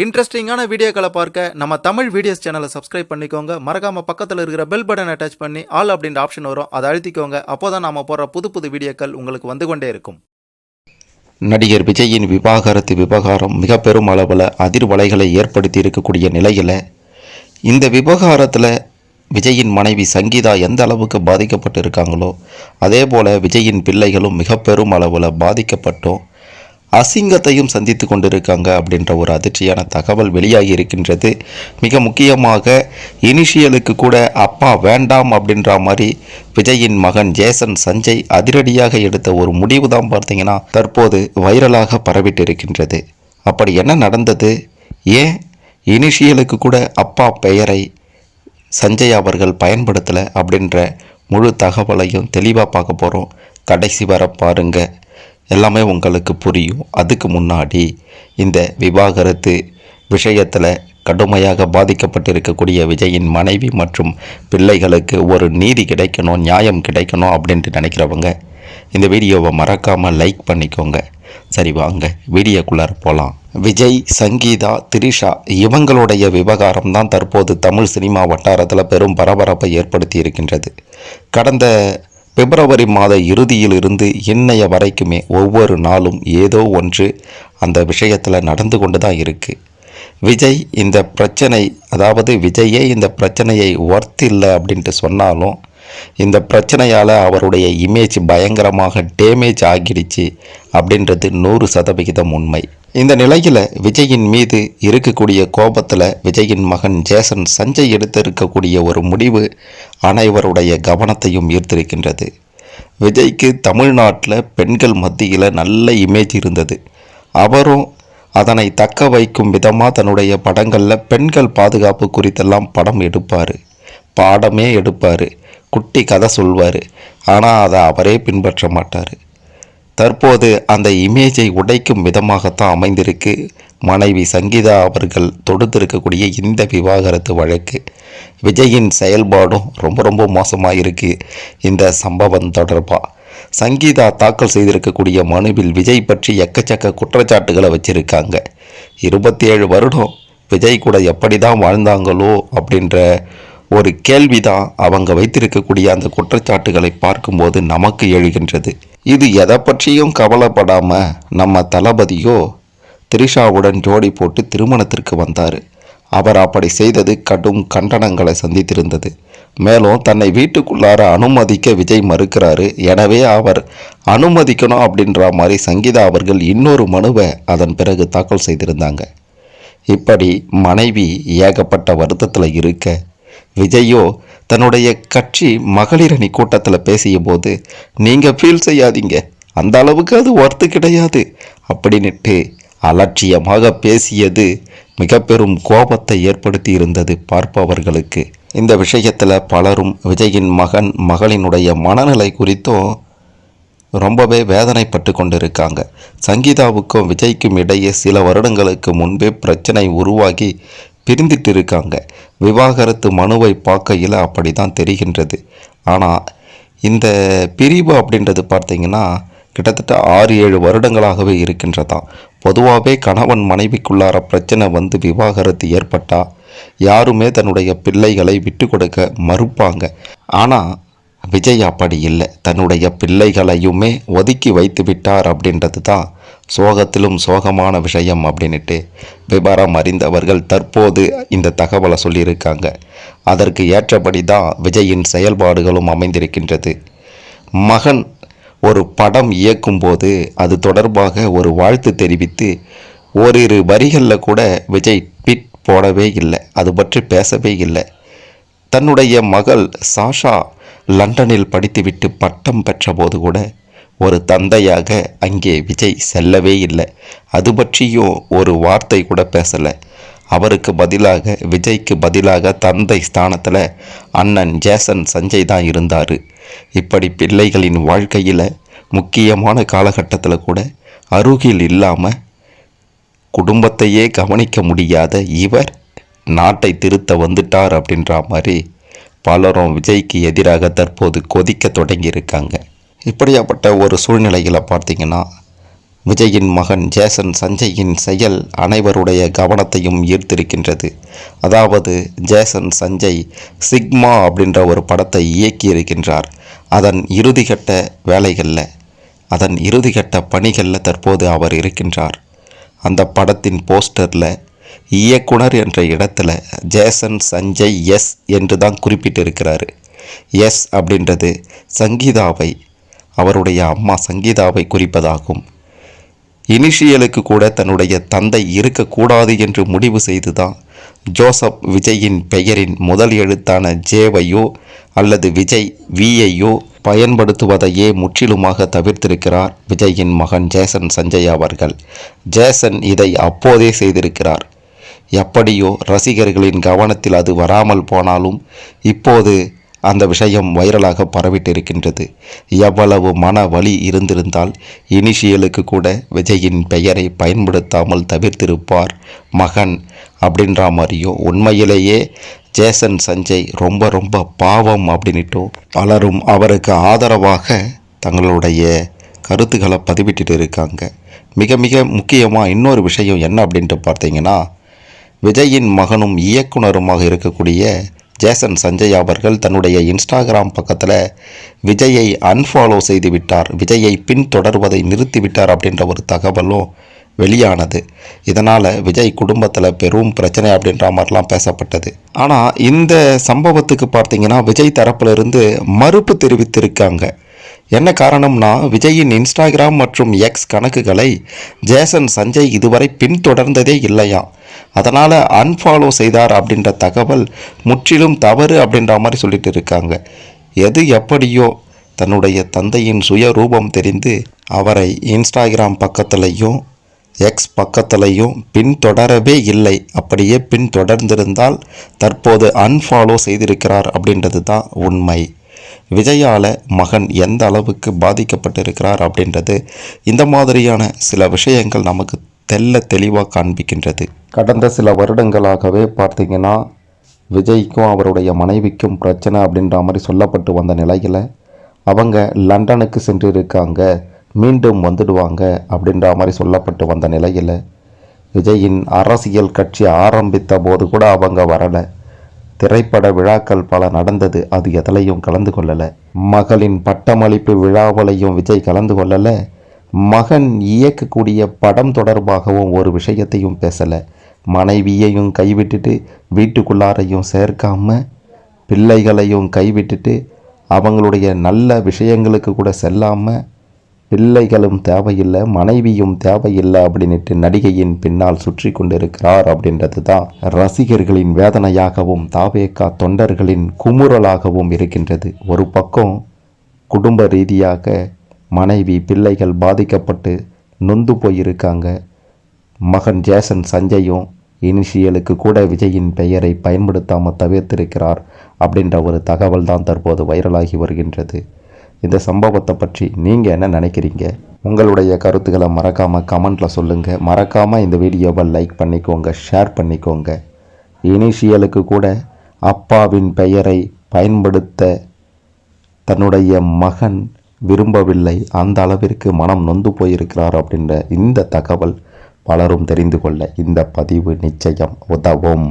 இன்ட்ரெஸ்டிங்கான வீடியோக்களை பார்க்க நம்ம தமிழ் வீடியோஸ் சேனலை சப்ஸ்கிரைப் பண்ணிக்கோங்க. மறக்காம பக்கத்தில் இருக்கிற பெல் பட்டனை டச் பண்ணி ஆல் அப்படின்ற ஆப்ஷன் வரும், அதை அழுத்திக்கோங்க. அப்போதான் நாம போற புது புது வீடியோக்கள் உங்களுக்கு வந்து கொண்டே இருக்கும். நடிகர் விஜயின் விவாகரத்து விவகாரம் மிக பெரும் அளவில் அதிர்வலைகளை ஏற்படுத்தி இருக்கக்கூடிய நிலையில் இந்த விவகாரத்தில் விஜயின் மனைவி சங்கீதா எந்த அளவுக்கு பாதிக்கப்பட்டு இருக்காங்களோ அதே போல் விஜயின் பிள்ளைகளும் மிக பெரும் அளவில் பாதிக்கப்பட்டோம் அசிங்கத்தையும் சந்தித்து கொண்டிருக்காங்க அப்படின்ற ஒரு அதிர்ச்சியான தகவல் வெளியாகி இருக்கின்றது. மிக முக்கியமாக இனிஷியலுக்கு கூட அப்பா வேண்டாம் அப்படின்ற மாதிரி விஜயின் மகன் ஜேசன் சஞ்சய் அதிரடியாக எடுத்த ஒரு முடிவு தான் பார்த்தீங்கன்னா தற்போது வைரலாக பரவிட்டு இருக்கின்றது. அப்படி என்ன நடந்தது, ஏன் இனிஷியலுக்கு கூட அப்பா பெயரை சஞ்சய் அவர்கள் பயன்படுத்தலை அப்படின்ற முழு தகவலையும் தெளிவாக பார்க்க போகிறோம். கடைசி வர பாருங்கள், எல்லாமே உங்களுக்கு புரியும். அதுக்கு முன்னாடி இந்த விவாகரத்து விஷயத்தில் கடுமையாக பாதிக்கப்பட்டிருக்கக்கூடிய விஜயின் மனைவி மற்றும் பிள்ளைகளுக்கு ஒரு நீதி கிடைக்கணும், நியாயம் கிடைக்கணும் அப்படின்ட்டு நினைக்கிறவங்க இந்த வீடியோவை மறக்காமல் லைக் பண்ணிக்கோங்க. சரி, வாங்க வீடியோக்குள்ளார போகலாம். விஜய், சங்கீதா, திரிஷா இவங்களுடைய விவகாரம் தான் தற்போது தமிழ் சினிமா வட்டாரத்தில் பெரும் பரபரப்பை ஏற்படுத்தி இருக்கின்றது. கடந்த பிப்ரவரி மாத இறுதியிலிருந்து இன்னைய வரைக்குமே ஒவ்வொரு நாளும் ஏதோ ஒன்று அந்த விஷயத்தில் நடந்து கொண்டு தான் இருக்குது. விஜய் இந்த பிரச்சனை, அதாவது விஜயே இந்த பிரச்சனையை ஒர்த் இல்லை அப்படின்ட்டு சொன்னாலும் இந்த பிரச்சனையால் அவருடைய இமேஜ் பயங்கரமாக டேமேஜ் ஆகிடுச்சு அப்படின்றது 100% உண்மை. இந்த நிலையில் விஜயின் மீது இருக்கக்கூடிய கோபத்தில் விஜயின் மகன் ஜேசன் சஞ்சய் எடுத்திருக்கக்கூடிய ஒரு முடிவு அனைவருடைய கவனத்தையும் ஈர்த்திருக்கின்றது. விஜய்க்கு தமிழ்நாட்டில் பெண்கள் மத்தியில் நல்ல இமேஜ் இருந்தது. அவரும் அதனை தக்க வைக்கும் விதமாக தன்னுடைய படங்களில் பெண்கள் பாதுகாப்பு குறித்தெல்லாம் படம் எடுப்பார், பாடமே எடுப்பார், குட்டி கதை சொல்வார். ஆனால் அதை அவரே பின்பற்ற மாட்டார். தற்போது அந்த இமேஜை உடைக்கும் விதமாகத்தான் அமைந்திருக்கு மனைவி சங்கீதா அவர்கள் தொடுத்திருக்கக்கூடிய இந்த விவாகரத்து வழக்கு. விஜயின் செயல்பாடும் ரொம்ப மோசமாக இருக்குது. இந்த சம்பவம் தொடர்பாக சங்கீதா தாக்கல் செய்திருக்கக்கூடிய மனுவில் விஜய் பற்றி எக்கச்சக்க குற்றச்சாட்டுகளை வச்சுருக்காங்க. 27 வருடம் விஜய் கூட எப்படி தான் வாழ்ந்தாங்களோ அப்படின்ற ஒரு கேள்விதான் அவங்க வைத்திருக்கக்கூடிய அந்த குற்றச்சாட்டுகளை பார்க்கும்போது நமக்கு எழுகின்றது. இது எதை பற்றியும் கவலைப்படாமல் நம்ம தளபதியோ திரிஷாவுடன் ஜோடி போட்டு திருமணத்திற்கு வந்தார். அவர் அப்படி செய்தது கடும் கண்டனங்களை சந்தித்திருந்தது. மேலும் தன்னை வீட்டுக்குள்ளார அனுமதிக்க விஜய் மறுக்கிறாரு. எனவே அவர் அனுமதிக்கணும் அப்படின்ற மாதிரி சங்கீதா அவர்கள் இன்னொரு மனுவை அதன் பிறகு தாக்கல் செய்திருந்தாங்க. இப்படி மனைவி ஏகப்பட்ட வருத்தத்தில் இருக்க, விஜயோ தன்னுடைய கட்சி மகளிர் அணி கூட்டத்தில் பேசிய போது நீங்கள் ஃபீல் செய்யாதீங்க, அந்த அளவுக்கு அது ஒர்த்து கிடையாது அப்படின்ட்டு அலட்சியமாக பேசியது மிக பெரும் கோபத்தை ஏற்படுத்தி இருந்தது பார்ப்பவர்களுக்கு. இந்த விஷயத்தில் பலரும் விஜயின் மகளினுடைய மனநிலை குறித்தும் ரொம்பவே வேதனைப்பட்டு கொண்டிருக்காங்க. சங்கீதாவுக்கும் விஜய்க்கும் இடையே சில வருடங்களுக்கு முன்பே பிரச்சனை உருவாகி பிரிந்துட்டு இருக்காங்க. விவாகரத்து மனுவை பார்க்கையில் அப்படி தான் தெரிகின்றது. ஆனால் இந்த பிரிவு அப்படின்றது பார்த்திங்கன்னா கிட்டத்தட்ட 6-7 வருடங்களாகவே இருக்கின்றதாம். பொதுவாகவே கணவன் மனைவிக்குள்ளார பிரச்சனை வந்து விவாகரத்து ஏற்பட்டால் யாருமே தன்னுடைய பிள்ளைகளை விட்டு கொடுக்க மறுப்பாங்க. ஆனால் விஜய் அப்படி இல்லை, தன்னுடைய பிள்ளைகளையுமே ஒதுக்கி வைத்து விட்டார் அப்படின்றது தான் சோகத்திலும் சோகமான விஷயம் அப்படின்ட்டு விவரம் அறிந்தவர்கள் தற்போது இந்த தகவலை சொல்லியிருக்காங்க. அதற்கு ஏற்றபடி தான் விஜயின் செயல்பாடுகளும் அமைந்திருக்கின்றது. மகன் ஒரு படம் இயக்கும்போது அது தொடர்பாக ஒரு வாழ்த்து தெரிவித்து ஓரிரு வரிகளில் கூட விஜய் ட்வீட் போடவே இல்லை, அது பற்றி பேசவே இல்லை. தன்னுடைய மகள் சாஷா லண்டனில் படித்துவிட்டு பட்டம் பெற்றபோது கூட ஒரு தந்தையாக அங்கே விஜய் செல்லவே இல்லை, அது பற்றியும் ஒரு வார்த்தை கூட பேசலை. அவருக்கு பதிலாக, விஜய்க்கு பதிலாக தந்தை ஸ்தானத்தில் அண்ணன் ஜேசன் சஞ்சய் தான் இருந்தார். இப்படி பிள்ளைகளின் வாழ்க்கையில் முக்கியமான காலகட்டத்தில் கூட அருகில் இல்லாமல் குடும்பத்தையே கவனிக்க முடியாத இவர் நாட்டை திருத்த வந்துட்டார் அப்படின்ற மாதிரி பலரும் விஜய்க்கு எதிராக தற்போது கொதிக்க தொடங்கியிருக்காங்க. இப்படியாப்பட்ட ஒரு சூழ்நிலையில் பார்த்திங்கன்னா விஜயின் மகன் ஜேசன் சஞ்சயின் செயல் அனைவருடைய கவனத்தையும் ஈர்த்திருக்கின்றது. அதாவது ஜேசன் சஞ்சய் சிக்மா அப்படின்ற ஒரு படத்தை இயக்கியிருக்கின்றார். அதன் இறுதிக்கட்ட வேலைகளில், அதன் இறுதிக்கட்ட பணிகளில் தற்போது அவர் இருக்கின்றார். அந்த படத்தின் போஸ்டரில் இயக்குனர் என்ற இடத்துல ஜேசன் சஞ்சய் எஸ் என்று தான் குறிப்பிட்டிருக்கிறாரு. எஸ் அப்படின்றது சங்கீதாவை, அவருடைய அம்மா சங்கீதாவை குறிப்பதாகும். இனிஷியலுக்கு கூட தன்னுடைய தந்தை இருக்கக்கூடாது என்று முடிவு செய்து தான் ஜோசப் விஜயின் பெயரின் முதல் எழுத்தான ஜேவையோ அல்லது விஜய் வியையோ பயன்படுத்துவதையே முற்றிலுமாக தவிர்த்திருக்கிறார் விஜயின் மகன் ஜேசன் சஞ்சய் அவர்கள். ஜேசன் இதை அப்போதே செய்திருக்கிறார். எப்படியோ ரசிகர்களின் கவனத்தில் அது வராமல் போனாலும் இப்போது அந்த விஷயம் வைரலாக பரவிட்டு இருக்கின்றது. எவ்வளவு மன வலி இருந்திருந்தால் இனிஷியலுக்கு கூட விஜயின் பெயரை பயன்படுத்தாமல் தவிர்த்திருப்பார் மகன் அப்படின்ற மாதிரியும், உண்மையிலேயே ஜேசன் சஞ்சய் ரொம்ப ரொம்ப பாவம் அப்படின்னுட்டும் பலரும் அவருக்கு ஆதரவாக தங்களுடைய கருத்துக்களை பதிவிட்டு இருக்காங்க. மிக மிக முக்கியமாக இன்னொரு விஷயம் என்ன அப்படின்ட்டு பார்த்தீங்கன்னா, விஜயின் மகனும் இயக்குனருமாக இருக்கக்கூடிய ஜேசன் சஞ்சய் அவர்கள் தன்னுடைய இன்ஸ்டாகிராம் பக்கத்தில் விஜயை அன்ஃபாலோ செய்து விட்டார், விஜயை பின்தொடர்வதை நிறுத்திவிட்டார் அப்படின்ற ஒரு தகவலும் வெளியானது. இதனால் விஜய் குடும்பத்தில் பெரும் பிரச்சனை அப்படின்ற மாதிரிலாம் பேசப்பட்டது. ஆனால் இந்த சம்பவத்துக்கு பார்த்தீங்கன்னா விஜய் தரப்பிலிருந்து மறுப்பு தெரிவித்திருக்காங்க. என்ன காரணம்னா, விஜயின் இன்ஸ்டாகிராம் மற்றும் எக்ஸ் கணக்குகளை ஜேசன் சஞ்சய் இதுவரை பின்தொடர்ந்ததே இல்லையாம். அதனால் அன்ஃபாலோ செய்தார் அப்படின்ற தகவல் முற்றிலும் தவறு அப்படின்ற மாதிரி சொல்லிட்டு இருக்காங்க. எது எப்படியோ தன்னுடைய தந்தையின் சுய ரூபம் தெரிந்து அவரை இன்ஸ்டாகிராம் பக்கத்துலையும் எக்ஸ் பக்கத்துலையும் பின்தொடரவே இல்லை. அப்படியே பின்தொடர்ந்திருந்தால் தற்போது அன்ஃபாலோ செய்திருக்கிறார் அப்படின்றது தான் உண்மை. விஜயால் மகன் எந்த அளவுக்கு பாதிக்கப்பட்டிருக்கிறார் அப்படின்றது இந்த மாதிரியான சில விஷயங்கள் நமக்கு தெளிவாக காண்பிக்கின்றது. கடந்த சில வருடங்களாகவே பார்த்தீங்கன்னா விஜய்க்கும் அவருடைய மனைவிக்கும் பிரச்சனை அப்படின்ற மாதிரி சொல்லப்பட்டு வந்த நிலையில் அவங்க லண்டனுக்கு சென்று இருக்காங்க, மீண்டும் வந்துடுவாங்க அப்படின்ற மாதிரி சொல்லப்பட்டு வந்த நிலையில் விஜயின் அரசியல் கட்சி ஆரம்பித்த போது கூட அவங்க வரலை. திரைப்பட விழாக்கள் பல நடந்தது, அது எதிலையும் கலந்து கொள்ளலை. மகளின் பட்டமளிப்பு விழாவிலையும் விஜய் கலந்து கொள்ளலை. மகன் இயக்கக்கூடிய படம் தொடர்பாகவும் ஒரு விஷயத்தையும் பேசலை. மனைவியையும் கைவிட்டுட்டு வீட்டுக்குள்ளாரையும் சேர்க்காம, பிள்ளைகளையும் கைவிட்டுட்டு அவங்களுடைய நல்ல விஷயங்களுக்கு கூட செல்லாமல், பிள்ளைகளும் தேவையில்லை மனைவியும் தேவையில்லை அப்படின்ட்டு நடிகையின் பின்னால் சுற்றி கொண்டிருக்கிறார் அப்படின்றது தான் ரசிகர்களின் வேதனையாகவும் தாவேகா தொண்டர்களின் குமுறலாகவும் இருக்கின்றது. ஒரு பக்கம் குடும்ப ரீதியாக மனைவி பிள்ளைகள் பாதிக்கப்பட்டு நொந்து போயிருக்காங்க. மகன் ஜேசன் சஞ்சயும் இனிஷியலுக்கு கூட விஜயின் பெயரை பயன்படுத்தாமல் தவிர்த்திருக்கிறார் அப்படின்ற ஒரு தகவல் தான் தற்போது வைரலாகி வருகின்றது. இந்த சம்பவத்தை பற்றி நீங்கள் என்ன நினைக்கிறீங்க? உங்களுடைய கருத்துக்களை மறக்காமல் கமெண்ட்டில் சொல்லுங்கள். மறக்காமல் இந்த வீடியோவை லைக் பண்ணிக்கோங்க, ஷேர் பண்ணிக்கோங்க. இனிஷியலுக்கு கூட அப்பாவின் பெயரை பயன்படுத்த தன்னுடைய மகன் விரும்பவில்லை, அந்த அளவிற்கு மனம் நொந்து போயிருக்கிறார் அப்படின்ற இந்த தகவல் பலரும் தெரிந்து கொள்ள இந்த பதிவு நிச்சயம் உதவும்.